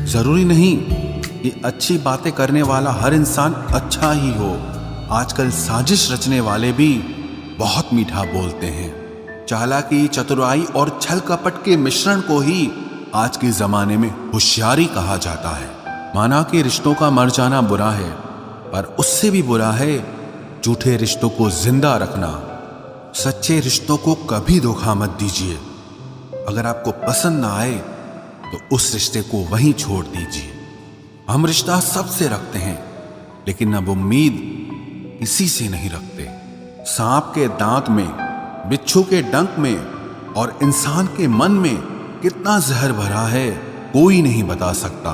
जरूरी नहीं कि अच्छी बातें करने वाला हर इंसान अच्छा ही हो। आजकल साजिश रचने वाले भी बहुत मीठा बोलते हैं। चालाकी, चतुराई और छल कपट के मिश्रण को ही आज के जमाने में होशियारी कहा जाता है। माना कि रिश्तों का मर जाना बुरा है, पर उससे भी बुरा है झूठे रिश्तों को जिंदा रखना। सच्चे रिश्तों को कभी धोखा मत दीजिए। अगर आपको पसंद ना आए तो उस रिश्ते को वहीं छोड़ दीजिए। हम रिश्ता सबसे रखते हैं, लेकिन अब उम्मीद किसी से नहीं रखते। सांप के दांत में, बिच्छू के डंक में और इंसान के मन में कितना जहर भरा है कोई नहीं बता सकता।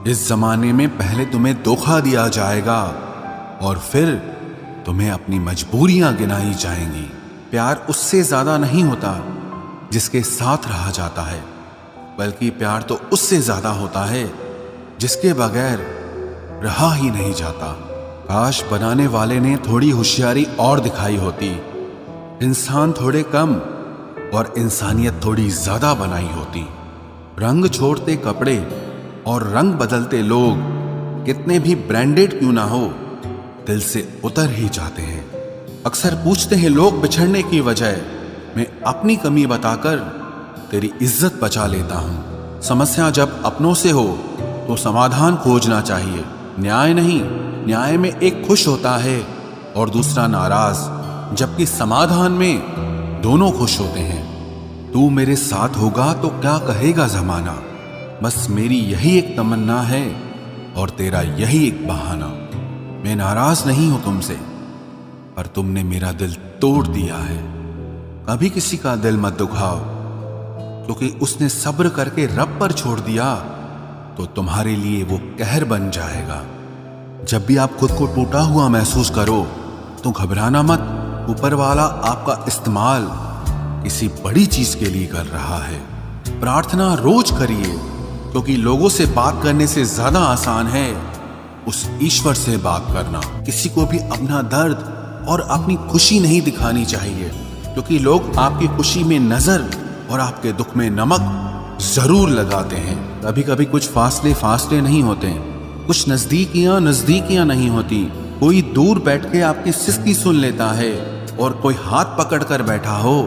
इस जमाने में पहले तुम्हें धोखा दिया जाएगा और फिर तुम्हें अपनी मजबूरियां गिनाई जाएंगी। प्यार उससे ज्यादा नहीं होता जिसके साथ रहा जाता है, बल्कि प्यार तो उससे ज्यादा होता है जिसके बगैर रहा ही नहीं जाता। काश बनाने वाले ने थोड़ी होशियारी और दिखाई होती, इंसान थोड़े कम और इंसानियत थोड़ी ज्यादा बनाई होती। रंग छोड़ते कपड़े और रंग बदलते लोग कितने भी ब्रांडेड क्यों ना हो, दिल से उतर ही जाते हैं। अक्सर पूछते हैं लोग बिछड़ने की वजह, मैं अपनी कमी बताकर तेरी इज्जत बचा लेता हूं। समस्या जब अपनों से हो तो समाधान खोजना चाहिए, न्याय नहीं। न्याय में एक खुश होता है और दूसरा नाराज, जबकि समाधान में दोनों खुश होते हैं। तू मेरे साथ होगा तो क्या कहेगा जमाना, बस मेरी यही एक तमन्ना है और तेरा यही एक बहाना। मैं नाराज नहीं हूं तुमसे, पर तुमने मेरा दिल तोड़ दिया है। कभी किसी का दिल मत दुखाओ, क्योंकि उसने सब्र करके रब पर छोड़ दिया तो तुम्हारे लिए वो कहर बन जाएगा। जब भी आप खुद को टूटा हुआ महसूस करो तो घबराना मत। ऊपर वाला आपका इस्तेमाल किसी बड़ी चीज के लिए कर रहा है। प्रार्थना रोज करिए, क्योंकि लोगों से बात करने से ज्यादा आसान है उस ईश्वर से बात करना। किसी को भी अपना दर्द और अपनी खुशी नहीं दिखानी चाहिए, क्योंकि लोग आपकी खुशी में नजर और आपके दुख में नमक जरूर लगाते हैं। कभी कभी कुछ फासले नहीं होते, कुछ नजदीकियां नहीं होती। कोई दूर बैठ के आपकी सिसकी सुन लेता है और कोई हाथ पकड़ कर बैठा हो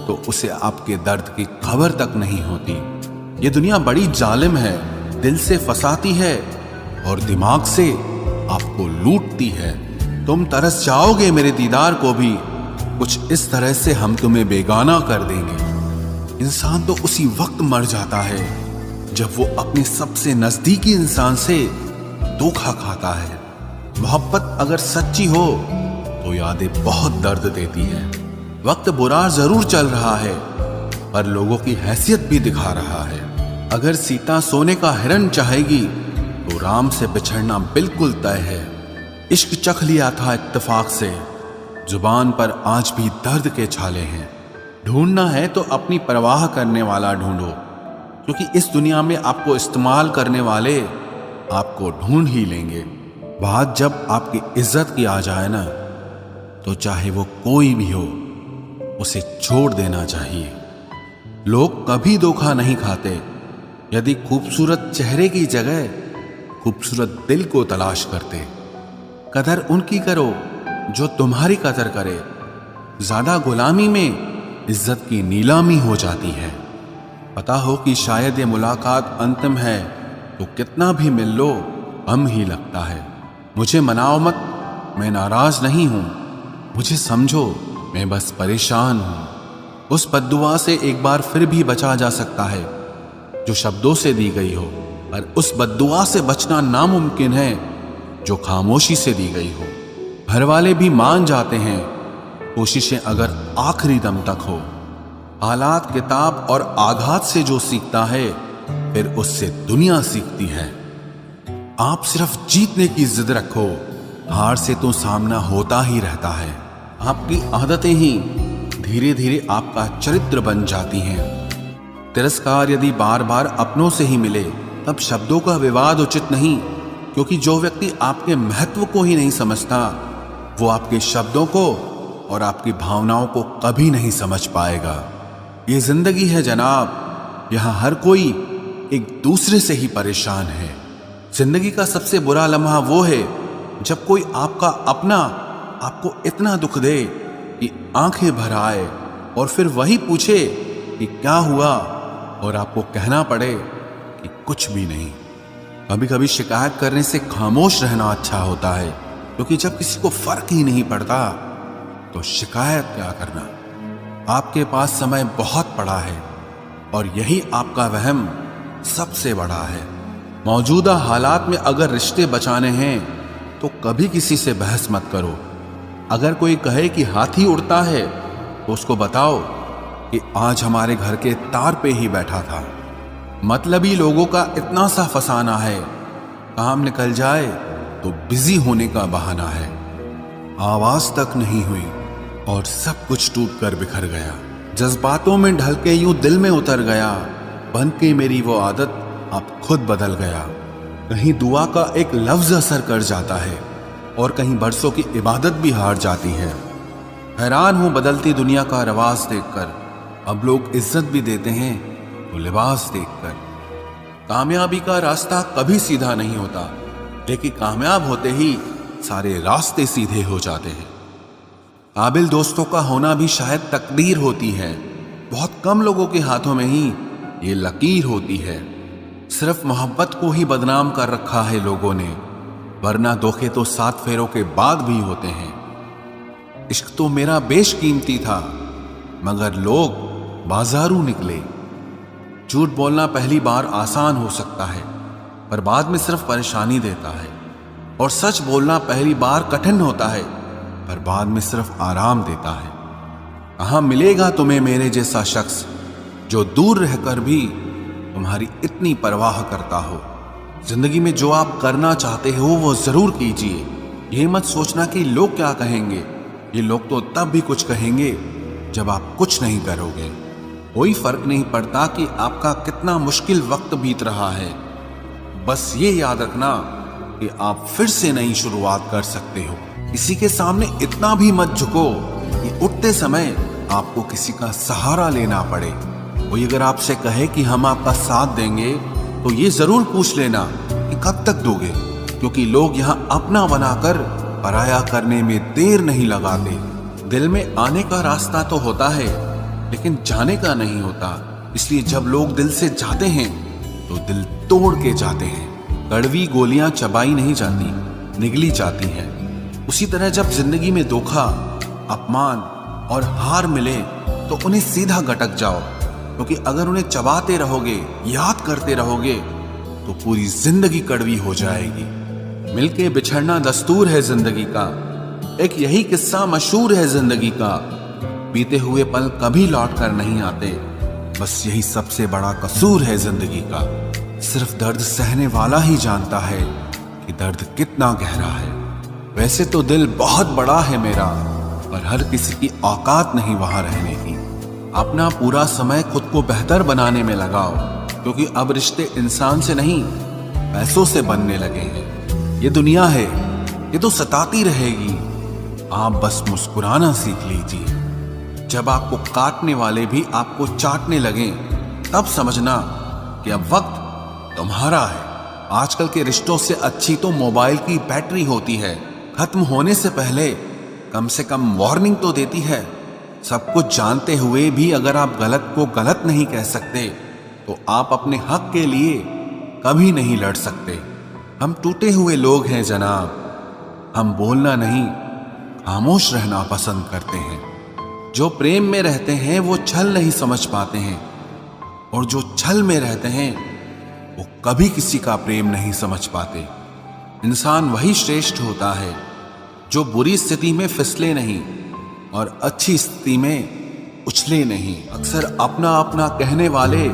तो उसे आपके दर्द की खबर तक नहीं होती। ये दुनिया बड़ी जालिम है, दिल से फंसाती है और दिमाग से आपको लूटती है। तुम तरस जाओगे मेरे दीदार को भी, कुछ इस तरह से हम तुम्हें बेगाना कर देंगे। इंसान तो उसी वक्त मर जाता है जब वो अपने सबसे नजदीकी इंसान से धोखा खाता है। मोहब्बत अगर सच्ची हो तो यादें बहुत दर्द देती है। वक्त बुरा जरूर चल रहा है, पर लोगों की हैसियत भी दिखा रहा है। अगर सीता सोने का हिरन चाहेगी तो राम से बिछड़ना बिल्कुल तय है। इश्क चख लिया था इत्तेफाक से, जुबान पर आज भी दर्द के छाले हैं। ढूंढना है तो अपनी परवाह करने वाला ढूंढो, क्योंकि इस दुनिया में आपको इस्तेमाल करने वाले आपको ढूंढ ही लेंगे। बात जब आपकी इज्जत की आ जाए ना, तो चाहे वो कोई भी हो उसे छोड़ देना चाहिए। लोग कभी धोखा नहीं खाते। यदि खूबसूरत चेहरे की जगह खूबसूरत दिल को तलाश करते। कदर उनकी करो जो तुम्हारी कदर करे। ज्यादा गुलामी में इज्जत की नीलामी हो जाती है। पता हो कि शायद ये मुलाकात अंतिम है तो कितना भी मिल लो कम ही लगता है। मुझे मनाओ मत, मैं नाराज नहीं हूं। मुझे समझो, मैं बस परेशान हूं। उस बद्दुआ से एक बार फिर भी बचा जा सकता है जो शब्दों से दी गई हो, पर उस बद्दुआ से बचना नामुमकिन है जो खामोशी से दी गई हो। घर वाले भी मान जाते हैं, कोशिशें अगर आखिरी दम तक हो। हालात, किताब और आघात से जो सीखता है फिर उससे दुनिया सीखती है। आप सिर्फ जीतने की जिद रखो, हार से तो सामना होता ही रहता है। आपकी आदतें ही धीरे धीरे आपका चरित्र बन जाती हैं। तिरस्कार यदि बार बार अपनों से ही मिले तब शब्दों का विवाद उचित नहीं, क्योंकि जो व्यक्ति आपके महत्व को ही नहीं समझता वो आपके शब्दों को और आपकी भावनाओं को कभी नहीं समझ पाएगा। ये जिंदगी है जनाब, यहाँ हर कोई एक दूसरे से ही परेशान हैं। जिंदगी का सबसे बुरा लम्हा वो है जब कोई आपका अपना आपको इतना दुख दे कि आंखें भर आए और फिर वही पूछे कि क्या हुआ और आपको कहना पड़े कि कुछ भी नहीं। कभी कभी शिकायत करने से खामोश रहना अच्छा होता है, क्योंकि जब किसी को फर्क ही नहीं पड़ता तो शिकायत क्या करना। आपके पास समय बहुत पड़ा है और यही आपका वहम सबसे बड़ा है। मौजूदा हालात में अगर रिश्ते बचाने हैं तो कभी किसी से बहस मत करो। अगर कोई कहे कि हाथी उड़ता है तो उसको बताओ कि आज हमारे घर के तार पे ही बैठा था। मतलबी लोगों का इतना सा फसाना है, काम निकल जाए तो बिजी होने का बहाना है। आवाज तक नहीं हुई और सब कुछ टूट कर बिखर गया। जज्बातों में ढल के यूं दिल में उतर गया, बन के मेरी वो आदत अब खुद बदल गया। कहीं दुआ का एक लफ्ज असर कर जाता है और कहीं बरसों की इबादत भी हार जाती है। हैरान हूं बदलती दुनिया का रवाज देखकर, अब लोग इज्जत भी देते हैं तो लिबास देखकर। कामयाबी का रास्ता कभी सीधा नहीं होता, लेकिन कामयाब होते ही सारे रास्ते सीधे हो जाते हैं। काबिल दोस्तों का होना भी शायद तकदीर होती है। बहुत कम लोगों के हाथों में ही ये लकीर होती है। सिर्फ मोहब्बत को ही बदनाम कर रखा है लोगों ने, वरना धोखे तो 7 फेरों के बाद भी होते हैं। इश्क तो मेरा बेशकीमती था, मगर लोग बाजारू निकले। झूठ बोलना पहली बार आसान हो सकता है, पर बाद में सिर्फ परेशानी देता है। और सच बोलना पहली बार कठिन होता है, पर बाद में सिर्फ आराम देता है। कहाँ मिलेगा तुम्हें मेरे जैसा शख्स जो दूर रहकर भी तुम्हारी इतनी परवाह करता हो। जिंदगी में जो आप करना चाहते हो वो जरूर कीजिए। ये मत सोचना कि लोग क्या कहेंगे। ये लोग तो तब भी कुछ कहेंगे जब आप कुछ नहीं करोगे। कोई फर्क नहीं पड़ता कि आपका कितना मुश्किल वक्त बीत रहा है। बस ये याद रखना कि आप फिर से नई शुरुआत कर सकते हो। किसी के सामने इतना भी मत झुको कि उठते समय आपको किसी का सहारा लेना पड़े। कोई अगर आपसे कहे कि हम आपका साथ देंगे तो ये जरूर पूछ लेना कि कब तक दोगे, क्योंकि लोग यहाँ अपना बनाकर पराया करने में देर नहीं लगाते। दिल में आने का रास्ता तो होता है, लेकिन जाने का नहीं होता। इसलिए जब लोग दिल से जाते हैं तो दिल तोड़ के जाते हैं। कड़वी गोलियां चबाई नहीं जाती, निगली जाती हैं। उसी तरह जब जिंदगी में धोखा, अपमान और हार मिले तो उन्हें सीधा गटक जाओ, क्योंकि अगर उन्हें चबाते रहोगे, याद करते रहोगे तो पूरी जिंदगी कड़वी हो जाएगी। मिलके बिछड़ना दस्तूर है जिंदगी का, एक यही किस्सा मशहूर है जिंदगी का। बीते हुए पल कभी लौट कर नहीं आते, बस यही सबसे बड़ा कसूर है जिंदगी का। सिर्फ दर्द सहने वाला ही जानता है कि दर्द कितना गहरा है। वैसे तो दिल बहुत बड़ा है मेरा, पर हर किसी की औकात नहीं वहां रहने की। अपना पूरा समय खुद को बेहतर बनाने में लगाओ, क्योंकि अब रिश्ते इंसान से नहीं पैसों से बनने लगे हैं। ये दुनिया है, ये तो सताती रहेगी। आप बस मुस्कुराना सीख लीजिए। जब आपको काटने वाले भी आपको चाटने लगे, तब समझना कि अब वक्त तुम्हारा है। आजकल के रिश्तों से अच्छी तो मोबाइल की बैटरी होती है, खत्म होने से पहले कम से कम वार्निंग तो देती है। सब कुछ जानते हुए भी अगर आप गलत को गलत नहीं कह सकते तो आप अपने हक के लिए कभी नहीं लड़ सकते। हम टूटे हुए लोग हैं जनाब, हम बोलना नहीं खामोश रहना पसंद करते हैं। जो प्रेम में रहते हैं वो छल नहीं समझ पाते हैं, और जो छल में रहते हैं वो कभी किसी का प्रेम नहीं समझ पाते। इंसान वही श्रेष्ठ होता है जो बुरी स्थिति में फिसले नहीं और अच्छी स्थिति में उछले नहीं। अक्सर अपना अपना कहने वाले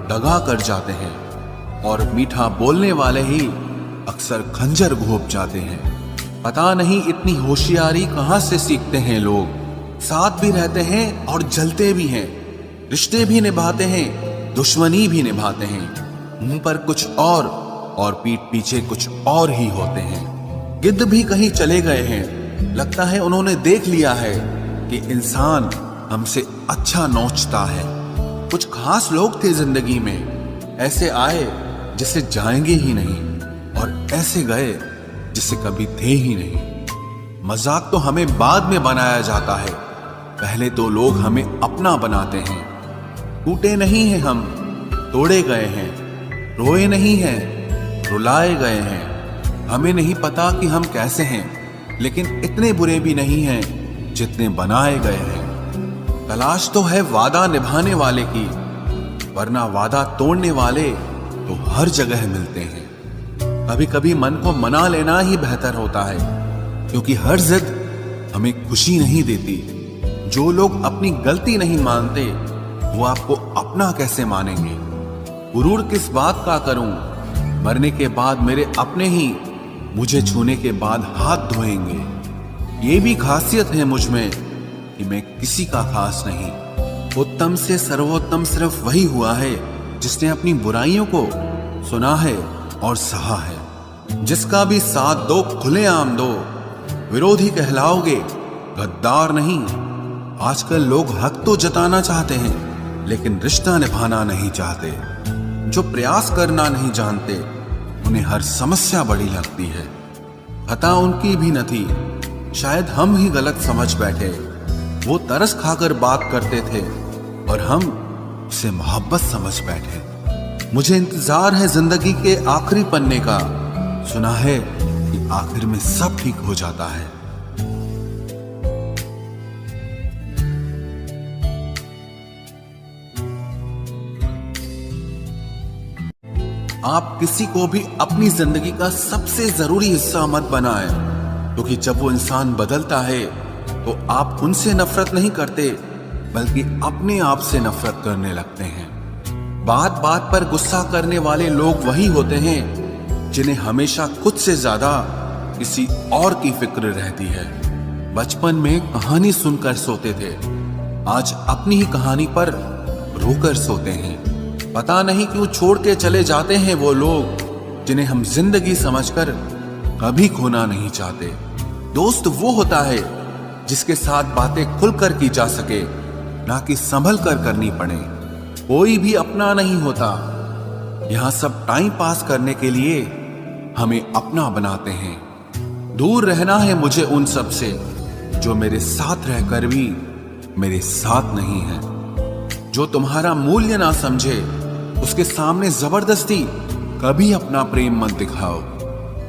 दगा कर जाते हैं, और मीठा बोलने वाले ही अक्सर खंजर घोंप जाते हैं। पता नहीं इतनी होशियारी कहां से सीखते हैं लोग। साथ भी रहते हैं और जलते भी हैं, रिश्ते भी निभाते हैं, दुश्मनी भी निभाते हैं। मुंह पर कुछ और पीठ पीछे कुछ और ही होते हैं। गिद्ध भी कहीं चले गए हैं, लगता है उन्होंने देख लिया है कि इंसान हमसे अच्छा नोचता है। कुछ खास लोग थे जिंदगी में, ऐसे आए जिसे जाएंगे ही नहीं, और ऐसे गए जिसे कभी थे ही नहीं। मजाक तो हमें बाद में बनाया जाता है, पहले तो लोग हमें अपना बनाते हैं। टूटे नहीं हैं हम, तोड़े गए हैं, रोए नहीं हैं, रुलाए गए हैं। हमें नहीं पता कि हम कैसे हैं, लेकिन इतने बुरे भी नहीं हैं जितने बनाए गए हैं। तलाश तो है वादा निभाने वाले की, वरना वादा तोड़ने वाले तो हर जगह मिलते हैं। कभी कभी मन को मना लेना ही बेहतर होता है, क्योंकि हर जिद हमें खुशी नहीं देती। जो लोग अपनी गलती नहीं मानते, वो आपको अपना कैसे मानेंगे? गुरूर किस बात का करूं, मरने के बाद मेरे अपने ही मुझे छूने के बाद हाथ धोएंगे। ये भी खासियत है मुझ में कि मैं किसी का खास नहीं। उत्तम से सर्वोत्तम सिर्फ वही हुआ है जिसने अपनी बुराइयों को सुना है और सहा है। जिसका भी साथ दो खुलेआम दो, विरोधी कहलाओगे, गद्दार नहीं। आजकल लोग हक तो जताना चाहते हैं, लेकिन रिश्ता निभाना नहीं चाहते। जो प्रयास करना नहीं जानते, उन्हें हर समस्या बड़ी लगती है। खता उनकी भी न थी, शायद हम ही गलत समझ बैठे। वो तरस खाकर बात करते थे और हम उसे मोहब्बत समझ बैठे। मुझे इंतजार है जिंदगी के आखिरी पन्ने का, सुना है कि आखिर में सब ठीक हो जाता है। आप किसी को भी अपनी जिंदगी का सबसे जरूरी हिस्सा मत बनाएं, क्योंकि जब वो इंसान बदलता है तो आप उनसे नफरत नहीं करते, बल्कि अपने आप से नफरत करने लगते हैं। बात बात पर गुस्सा करने वाले लोग वही होते हैं जिन्हें हमेशा खुद से ज्यादा किसी और की फिक्र रहती है। बचपन में कहानी सुनकर सोते थे, आज अपनी ही कहानी पर रोकर सोते हैं। पता नहीं क्यों छोड़ के चले जाते हैं वो लोग जिन्हें हम जिंदगी समझकर कभी खोना नहीं चाहते। दोस्त वो होता है जिसके साथ बातें खुलकर की जा सके, ना कि संभल कर करनी पड़े। कोई भी अपना नहीं होता, यहां सब टाइम पास करने के लिए हमें अपना बनाते हैं। दूर रहना है मुझे उन सब से जो मेरे साथ रहकर भी मेरे साथ नहीं है। जो तुम्हारा मूल्य ना समझे, उसके सामने जबरदस्ती कभी अपना प्रेम मत दिखाओ।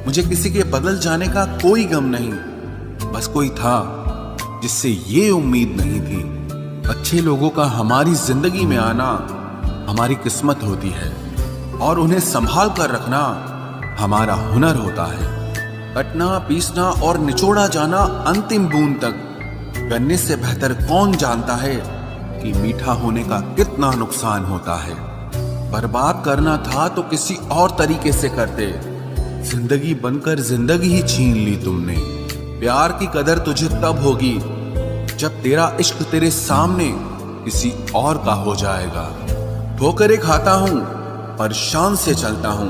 मुझे किसी के बदल जाने का कोई गम नहीं, बस कोई था जिससे ये उम्मीद नहीं थी। अच्छे लोगों का हमारी जिंदगी में आना हमारी किस्मत होती है, और उन्हें संभाल कर रखना हमारा हुनर होता है। कटना, पीसना और निचोड़ा जाना अंतिम बूंद तक करने से बेहतर कौन जानता है कि मीठा होने का कितना नुकसान होता है। बर्बाद करना था तो किसी और तरीके से करते, जिंदगी बनकर जिंदगी ही छीन ली तुमने। प्यार की कदर तुझे तब होगी जब तेरा इश्क तेरे सामने किसी और का हो जाएगा। ठोकरें खाता हूं पर शान से चलता हूं,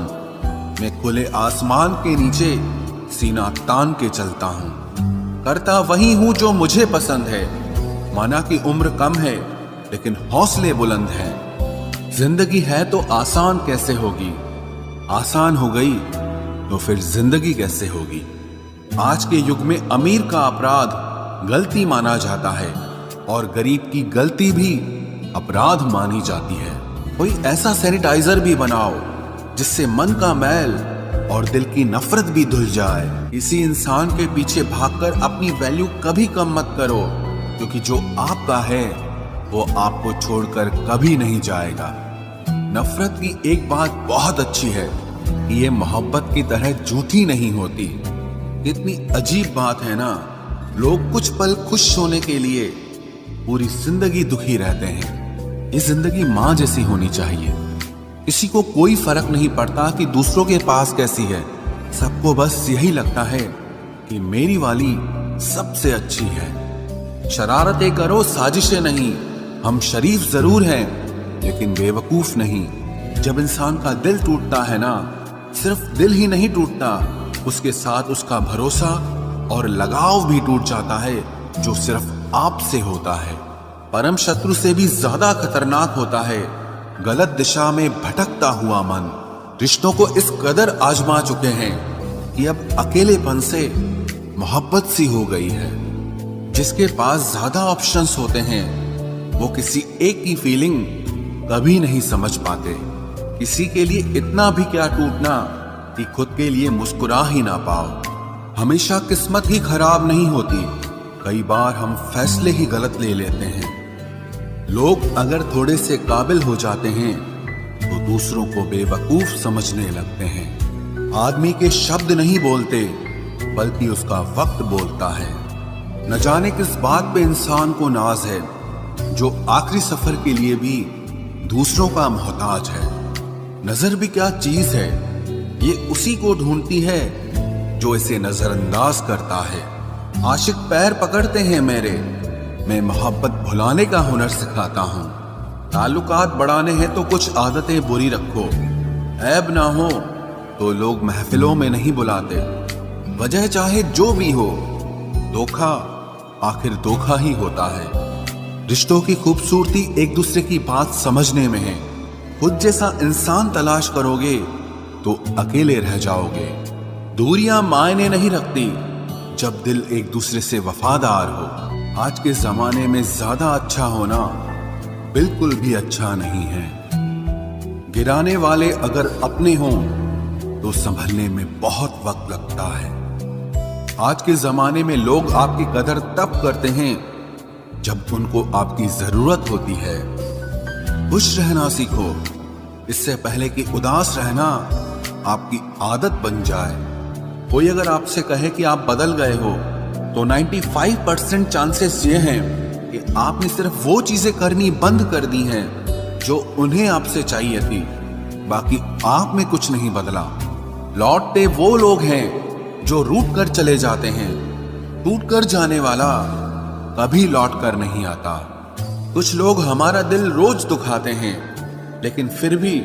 मैं खुले आसमान के नीचे सीना तान के चलता हूं। करता वही हूं जो मुझे पसंद है, माना कि उम्र कम है लेकिन हौसले बुलंद हैं। जिंदगी है तो आसान कैसे होगी, आसान हो गई तो फिर जिंदगी कैसे होगी। आज के युग में अमीर का अपराध गलती माना जाता है और गरीब की गलती भी अपराध मानी जाती है। कोई ऐसा सैनिटाइजर भी बनाओ जिससे मन का मैल और दिल की नफरत भी धुल जाए। इसी इंसान के पीछे भागकर अपनी वैल्यू कभी कम मत करो, क्योंकि जो आपका है वो आपको छोड़कर कभी नहीं जाएगा। नफरत की एक बात बहुत अच्छी है कि ये मोहब्बत की तरह झूठी नहीं होती। कितनी अजीब बात है ना, लोग कुछ पल खुश होने के लिए पूरी जिंदगी दुखी रहते हैं। ये जिंदगी माँ जैसी होनी चाहिए। किसी को कोई फर्क नहीं पड़ता कि दूसरों के पास कैसी है, सबको बस यही लगता है कि मेरी वाली सबसे अच्छी है। शरारतें करो, साजिशें नहीं। हम शरीफ जरूर हैं लेकिन बेवकूफ नहीं। जब इंसान का दिल टूटता है ना, सिर्फ दिल ही नहीं टूटता, उसके साथ उसका भरोसा और लगाव भी टूट जाता है, जो सिर्फ आपसे होता है। परम शत्रु से भी ज्यादा खतरनाक होता है गलत दिशा में भटकता हुआ मन रिश्तों को इस कदर आजमा चुके हैं कि अब अकेलेपन से मोहब्बत सी हो गई है। जिसके पास ज्यादा ऑप्शंस होते हैं वो किसी एक की फीलिंग कभी नहीं समझ पाते। किसी के लिए इतना भी क्या टूटना कि खुद के लिए मुस्कुरा ही ना पाओ। हमेशा किस्मत ही खराब नहीं होती, कई बार हम फैसले ही गलत ले लेते हैं। लोग अगर थोड़े से काबिल हो जाते हैं तो दूसरों को बेवकूफ समझने लगते हैं। आदमी के शब्द नहीं बोलते बल्कि उसका वक्त बोलता है। न जाने किस बात पे इंसान को नाज है जो आखिरी सफर के लिए भी दूसरों का मोहताज है। नजर भी क्या चीज है, ये उसी को ढूंढती है जो इसे नजरअंदाज करता है। आशिक पैर पकड़ते हैं मेरे, मैं मोहब्बत भुलाने का हुनर सिखाता हूँ। ताल्लुकात बढ़ाने हैं तो कुछ आदतें बुरी रखो, ऐब ना हो तो लोग महफिलों में नहीं बुलाते। वजह चाहे जो भी हो, धोखा आखिर धोखा ही होता है। रिश्तों की खूबसूरती एक दूसरे की बात समझने में है। खुद जैसा इंसान तलाश करोगे तो अकेले रह जाओगे। दूरियां मायने नहीं रखती जब दिल एक दूसरे से वफादार हो। आज के जमाने में ज्यादा अच्छा होना बिल्कुल भी अच्छा नहीं है। गिराने वाले अगर अपने हों तो संभलने में बहुत वक्त लगता है। आज के जमाने में लोग आपकी कदर तब करते हैं जब उनको आपकी जरूरत होती है। खुश रहना सीखो, इससे पहले कि उदास रहना आपकी आदत बन जाए। कोई अगर आपसे कहे कि आप बदल गए हो तो 95% चांसेस ये हैं कि आपने सिर्फ वो चीजें करनी बंद कर दी हैं जो उन्हें आपसे चाहिए थी। बाकी आप में कुछ नहीं बदला। लौटते वो लोग हैं जो रूठ कर चले जाते हैं। टूट कर जाने वाला कभी लौट कर नहीं आता। कुछ लोग हमारा दिल रोज दुखाते हैं लेकिन फिर भी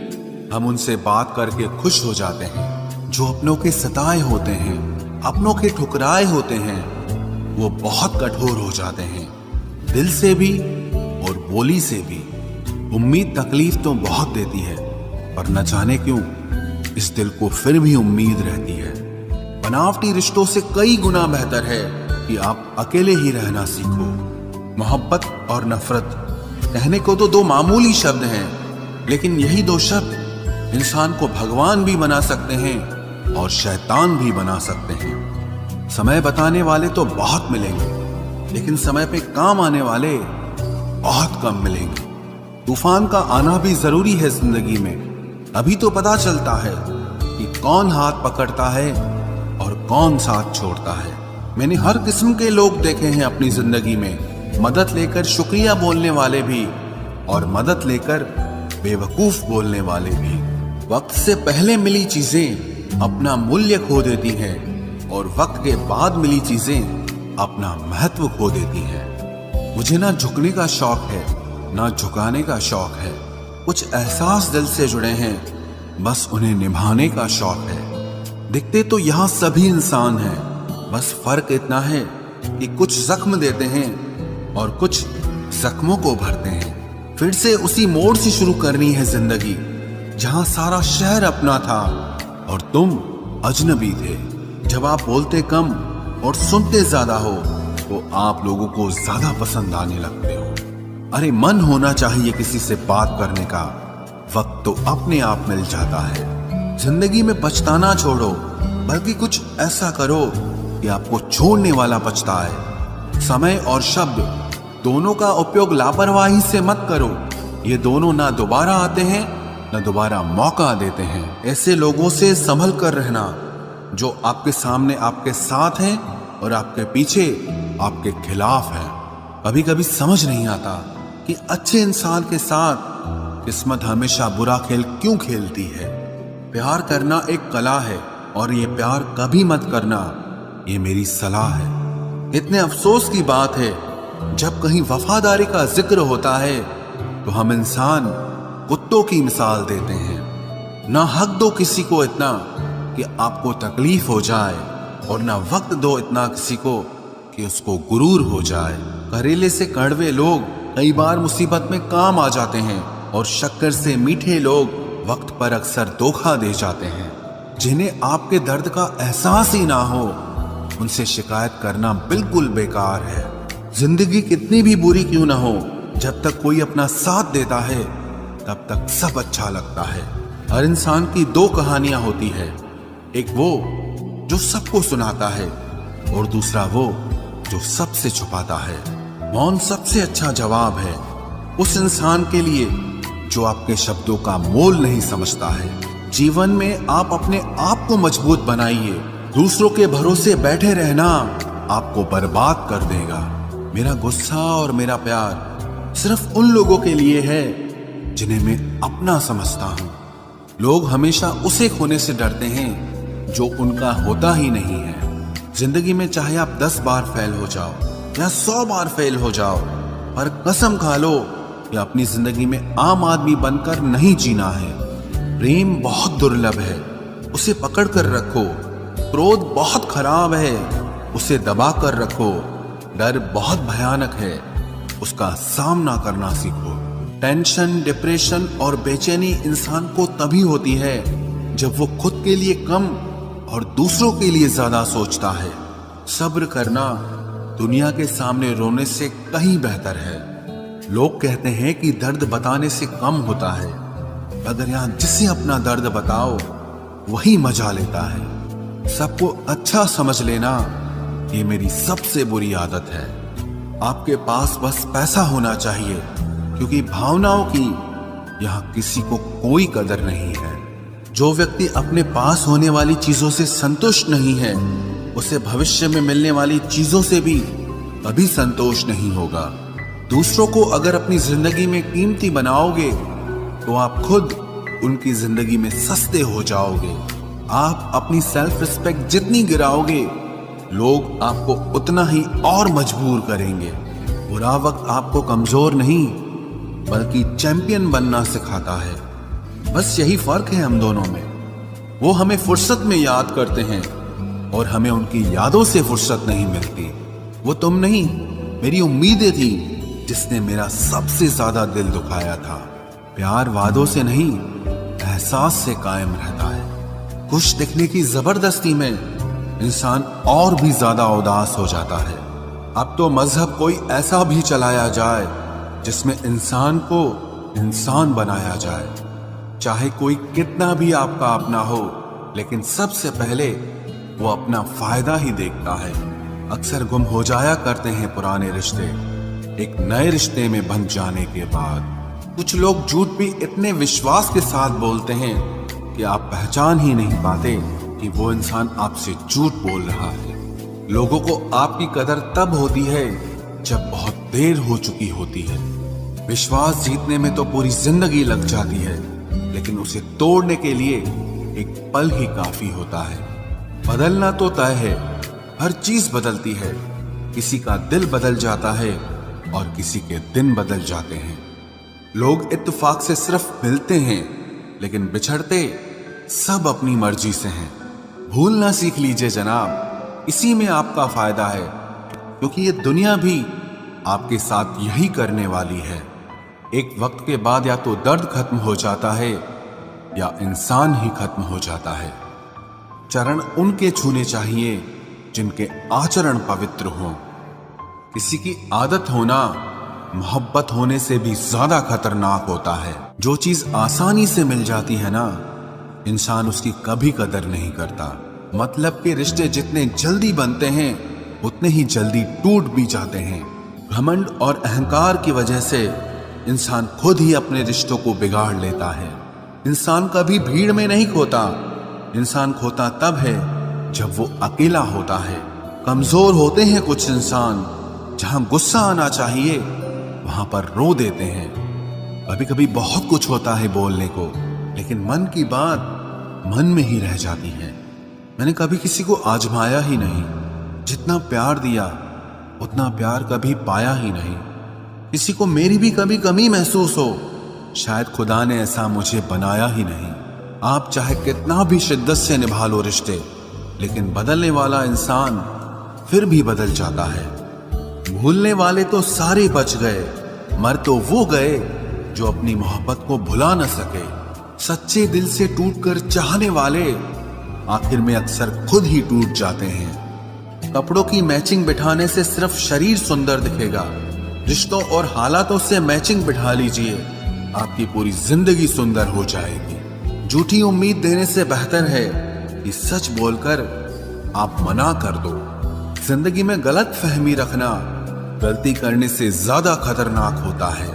हम उनसे बात करके खुश हो जाते हैं। जो अपनों के सताए होते हैं, अपनों के ठुकराए होते हैं, वो बहुत कठोर हो जाते हैं, दिल से भी और बोली से भी। उम्मीद तकलीफ तो बहुत देती है पर न जाने क्यों इस दिल को फिर भी उम्मीद रहती है। बनावटी रिश्तों से कई गुना बेहतर है कि आप अकेले ही रहना सीखो। मोहब्बत और नफरत कहने को तो दो मामूली शब्द हैं, लेकिन यही दो शब्द इंसान को भगवान भी बना सकते हैं और शैतान भी बना सकते हैं। समय बताने वाले तो बहुत मिलेंगे, लेकिन समय पे काम आने वाले बहुत कम मिलेंगे। तूफान का आना भी जरूरी है जिंदगी में, अभी तो पता चलता है कि कौन हाथ पकड़ता है और कौन साथ छोड़ता है। मैंने हर किस्म के लोग देखे हैं अपनी जिंदगी में, मदद लेकर शुक्रिया बोलने वाले भी और मदद लेकर बेवकूफ बोलने वाले भी। वक्त से पहले मिली चीजें अपना मूल्य खो देती हैं और वक्त के बाद मिली चीजें अपना महत्व खो देती हैं। मुझे ना झुकने का शौक है ना झुकाने का शौक है। कुछ एहसास दिल से जुड़े हैं, बस उन्हें निभाने का शौक है। दिखते तो यहाँ सभी इंसान हैं, बस फर्क इतना है कि कुछ जख्म देते हैं और कुछ जख्मों को भरते हैं। फिर से उसी मोड़ से शुरू करनी है जिंदगी जहां सारा शहर अपना था और तुम अजनबी थे। जब आप बोलते कम और सुनते ज्यादा हो तो आप लोगों को ज्यादा पसंद आने लगते हो। अरे मन होना चाहिए किसी से बात करने का, वक्त तो अपने आप मिल जाता है। जिंदगी में पछताना छोड़ो, बल्कि कुछ ऐसा करो कि आपको छोड़ने वाला पछताए। समय और शब्द दोनों का उपयोग लापरवाही से मत करो। ये दोनों ना दोबारा आते हैं न दोबारा मौका देते हैं। ऐसे लोगों से संभल कर रहना जो आपके सामने आपके साथ हैं और आपके पीछे आपके खिलाफ हैं। कभी कभी समझ नहीं आता कि अच्छे इंसान के साथ किस्मत हमेशा बुरा खेल क्यों खेलती है। प्यार करना एक कला है और ये प्यार कभी मत करना, ये मेरी सलाह है। इतने अफसोस की बात है जब कहीं वफादारी का जिक्र होता है तो हम इंसान कुत्तों की मिसाल देते हैं। ना हक दो किसी को इतना कि आपको तकलीफ हो जाए और ना वक्त दो इतना किसी को कि उसको गुरूर हो जाए। करेले से कड़वे लोग कई बार मुसीबत में काम आ जाते हैं और शक्कर से मीठे लोग वक्त पर अक्सर धोखा दे जाते हैं। जिन्हें आपके दर्द का एहसास ही ना हो, उनसे शिकायत करना बिल्कुल बेकार है। जिंदगी कितनी भी बुरी क्यों ना हो, जब तक कोई अपना साथ देता है तब तक सब अच्छा लगता है। हर इंसान की दो कहानियां होती है, एक वो जो सबको सुनाता है और दूसरा वो जो सबसे छुपाता है। मौन सबसे अच्छा जवाब है उस इंसान के लिए जो आपके शब्दों का मोल नहीं समझता है। जीवन में आप अपने आप को मजबूत बनाइए। दूसरों के भरोसे बैठे रहना आपको बर्बाद कर देगा। मेरा गुस्सा और मेरा प्यार सिर्फ उन लोगों के लिए है जिन्हें मैं अपना समझता हूं। लोग हमेशा उसे खोने से डरते हैं जो उनका होता ही नहीं है। जिंदगी में चाहे आप 10 बार फेल हो जाओ या 100 बार फेल हो जाओ, पर कसम खा लो कि अपनी जिंदगी में आम आदमी बनकर नहीं जीना है। प्रेम बहुत दुर्लभ है, उसे पकड़ कर रखो। क्रोध बहुत खराब है, उसे दबा कर रखो। डर बहुत भयानक है, उसका सामना करना सीखो। टेंशन, डिप्रेशन और बेचैनी इंसान को तभी होती है जब वो खुद के लिए कम और दूसरों के लिए ज्यादा सोचता है। सब्र करना दुनिया के सामने रोने से कहीं बेहतर है। लोग कहते हैं कि दर्द बताने से कम होता है, अगर यहां जिसे अपना दर्द बताओ वही मजा लेता है। सबको अच्छा समझ लेना ये मेरी सबसे बुरी आदत है। आपके पास बस पैसा होना चाहिए, क्योंकि भावनाओं की यहां किसी को कोई कदर नहीं है। जो व्यक्ति अपने पास होने वाली चीजों से संतुष्ट नहीं है, उसे भविष्य में मिलने वाली चीजों से भी कभी संतोष नहीं होगा। दूसरों को अगर अपनी जिंदगी में कीमती बनाओगे तो आप खुद उनकी जिंदगी में सस्ते हो जाओगे। आप अपनी सेल्फ रिस्पेक्ट जितनी गिराओगे, लोग आपको उतना ही और मजबूर करेंगे। बुरा वक्त आपको कमजोर नहीं बल्कि चैंपियन बनना सिखाता है। बस यही फर्क है हम दोनों में। वो हमें फुर्सत में याद करते हैं और हमें उनकी यादों से फुर्सत नहीं मिलती। वो तुम नहीं, मेरी उम्मीदें थी जिसने मेरा सबसे ज्यादा दिल दुखाया था। प्यार वादों से नहीं, एहसास से कायम रहता है। खुश दिखने की जबरदस्ती में इंसान और भी ज्यादा उदास हो जाता है। अब तो मजहब कोई ऐसा भी चलाया जाए जिसमें इंसान को इंसान बनाया जाए। चाहे कोई कितना भी आपका अपना हो, लेकिन सबसे पहले वो अपना फायदा ही देखता है। अक्सर गुम हो जाया करते हैं पुराने रिश्ते एक नए रिश्ते में बन जाने के बाद। कुछ लोग झूठ भी इतने विश्वास के साथ बोलते हैं कि आप पहचान ही नहीं पाते कि वो इंसान आपसे झूठ बोल रहा है। लोगों को आपकी कदर तब होती है जब बहुत देर हो चुकी होती है। विश्वास जीतने में तो पूरी जिंदगी लग जाती है, लेकिन उसे तोड़ने के लिए एक पल ही काफी होता है। बदलना तो तय है, हर चीज बदलती है। किसी का दिल बदल जाता है और किसी के दिन बदल जाते हैं। लोग इत्तेफाक से सिर्फ मिलते हैं, लेकिन बिछड़ते सब अपनी मर्जी से हैं। भूलना सीख लीजिए जनाब, इसी में आपका फायदा है, क्योंकि ये दुनिया भी आपके साथ यही करने वाली है। एक वक्त के बाद या तो दर्द खत्म हो जाता है या इंसान ही खत्म हो जाता है। चरण उनके छूने चाहिए जिनके आचरण पवित्र हों। किसी की आदत होना मोहब्बत होने से भी ज्यादा खतरनाक होता है। जो चीज आसानी से मिल जाती है ना, इंसान उसकी कभी कदर नहीं करता। मतलब के रिश्ते जितने जल्दी बनते हैं उतने ही जल्दी टूट भी जाते हैं। घमंड और अहंकार की वजह से इंसान खुद ही अपने रिश्तों को बिगाड़ लेता है। इंसान कभी भीड़ में नहीं खोता, इंसान खोता तब है जब वो अकेला होता है। कमजोर होते हैं कुछ इंसान, जहां गुस्सा आना चाहिए वहां पर रो देते हैं। कभी कभी बहुत कुछ होता है बोलने को, लेकिन मन की बात मन में ही रह जाती है। मैंने कभी किसी को आजमाया ही नहीं। जितना प्यार दिया उतना प्यार कभी पाया ही नहीं। किसी को मेरी भी कभी कमी महसूस हो, शायद खुदा ने ऐसा मुझे बनाया ही नहीं। आप चाहे कितना भी शिद्दत से निभा लो रिश्ते, लेकिन बदलने वाला इंसान फिर भी बदल जाता है। भूलने वाले तो सारे बच गए, मर तो वो गए जो अपनी मोहब्बत को भुला न सके। सच्चे दिल से टूटकर चाहने वाले आखिर में अक्सर खुद ही टूट जाते हैं। कपड़ों की मैचिंग बिठाने से सिर्फ शरीर सुंदर दिखेगा, रिश्तों और हालातों से मैचिंग बिठा लीजिए, आपकी पूरी जिंदगी सुंदर हो जाएगी। झूठी उम्मीद देने से बेहतर है कि सच बोलकर आप मना कर दो। जिंदगी में गलत फहमी रखना गलती करने से ज्यादा खतरनाक होता है।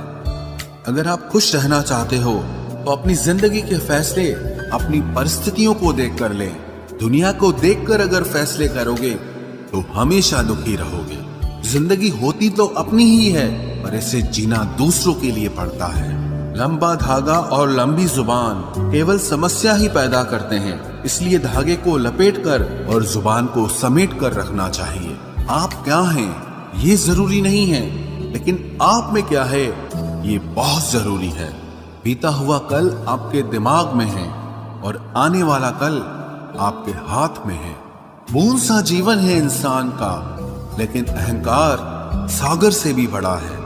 अगर आप खुश रहना चाहते हो तो अपनी जिंदगी के फैसले अपनी परिस्थितियों को देखकर लें। दुनिया को देखकर अगर फैसले करोगे तो हमेशा दुखी रहोगे। जिंदगी होती तो अपनी ही है, पर इसे जीना दूसरों के लिए पड़ता है। लंबा धागा और लंबी जुबान केवल समस्या ही पैदा करते हैं, इसलिए धागे को लपेटकर और जुबान को समेट कर रखना चाहिए। आप क्या हैं ये जरूरी नहीं है, लेकिन आप में क्या है ये बहुत जरूरी है। बीता हुआ कल आपके दिमाग में है और आने वाला कल आपके हाथ में है। बूंद सा जीवन है इंसान का, लेकिन अहंकार सागर से भी बड़ा है।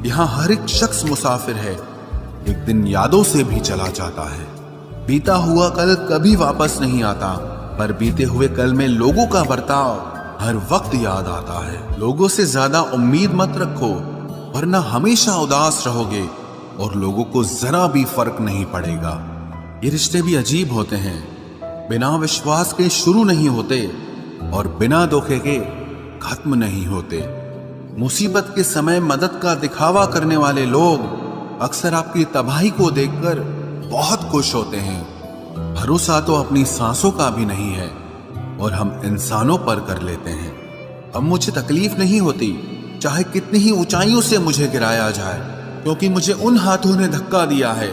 यहाँ हर एक शख्स मुसाफिर है, एक दिन यादों से भी चला जाता है। बीता हुआ कल कभी वापस नहीं आता, पर बीते हुए कल में लोगों का बर्ताव हर वक्त याद आता है। लोगों से ज्यादा उम्मीद मत रखो, वरना हमेशा उदास रहोगे और लोगों को जरा भी फर्क नहीं पड़ेगा। ये रिश्ते भी अजीब होते हैं, बिना विश्वास के शुरू नहीं होते और बिना धोखे के खत्म नहीं होते। मुसीबत के समय मदद का दिखावा करने वाले लोग अक्सर आपकी तबाही को देखकर बहुत खुश होते हैं। भरोसा तो अपनी सांसों का भी नहीं है और हम इंसानों पर कर लेते हैं। अब मुझे तकलीफ नहीं होती चाहे कितनी ही ऊंचाइयों से मुझे गिराया जाए, क्योंकि मुझे उन हाथों ने धक्का दिया है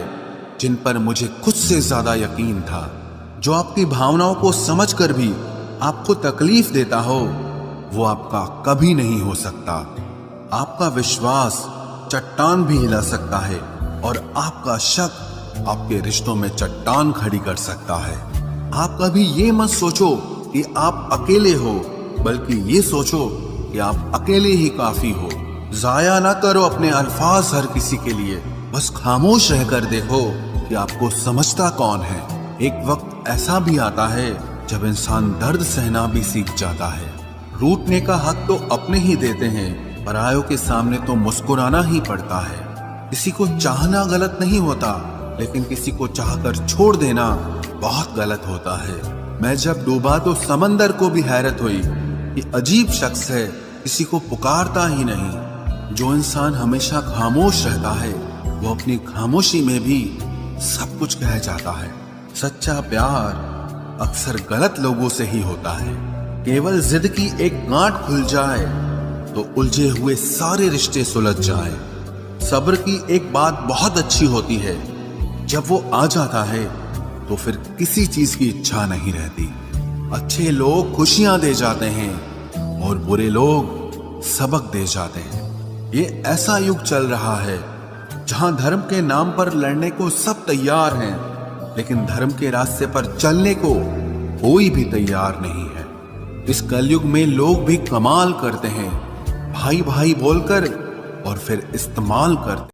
जिन पर मुझे खुद से ज्यादा यकीन था। जो आपकी भावनाओं को समझकर भी आपको तकलीफ देता हो वो आपका कभी नहीं हो सकता। आपका विश्वास चट्टान भी हिला सकता है और आपका शक आपके रिश्तों में चट्टान खड़ी कर सकता है। आप कभी ये मत सोचो कि आप अकेले हो, बल्कि ये सोचो कि आप अकेले ही काफी हो। जाया ना करो अपने अल्फाज हर किसी के लिए, बस खामोश रहकर देखो कि आपको समझता कौन है। एक वक्त ऐसा भी आता है जब इंसान दर्द सहना भी सीख जाता है। रूठने का हक तो अपने ही देते हैं, परायों के सामने तो मुस्कुराना ही पड़ता है। किसी को चाहना गलत नहीं होता, लेकिन किसी को चाहकर छोड़ देना बहुत गलत होता है। मैं जब डूबा तो समंदर को भी हैरत हुई कि अजीब शख्स है, किसी को पुकारता ही नहीं। जो इंसान हमेशा खामोश रहता है वो अपनी खामोशी में भी सब कुछ कह जाता है। सच्चा प्यार अक्सर गलत लोगों से ही होता है। केवल जिद की एक गांठ खुल जाए तो उलझे हुए सारे रिश्ते सुलझ जाए। सब्र की एक बात बहुत अच्छी होती है, जब वो आ जाता है तो फिर किसी चीज की इच्छा नहीं रहती। अच्छे लोग खुशियां दे जाते हैं और बुरे लोग सबक दे जाते हैं। ये ऐसा युग चल रहा है जहां धर्म के नाम पर लड़ने को सब तैयार हैं, लेकिन धर्म के रास्ते पर चलने को कोई भी तैयार नहीं है। इस कलयुग में लोग भी कमाल करते हैं, भाई भाई बोलकर और फिर इस्तेमाल करते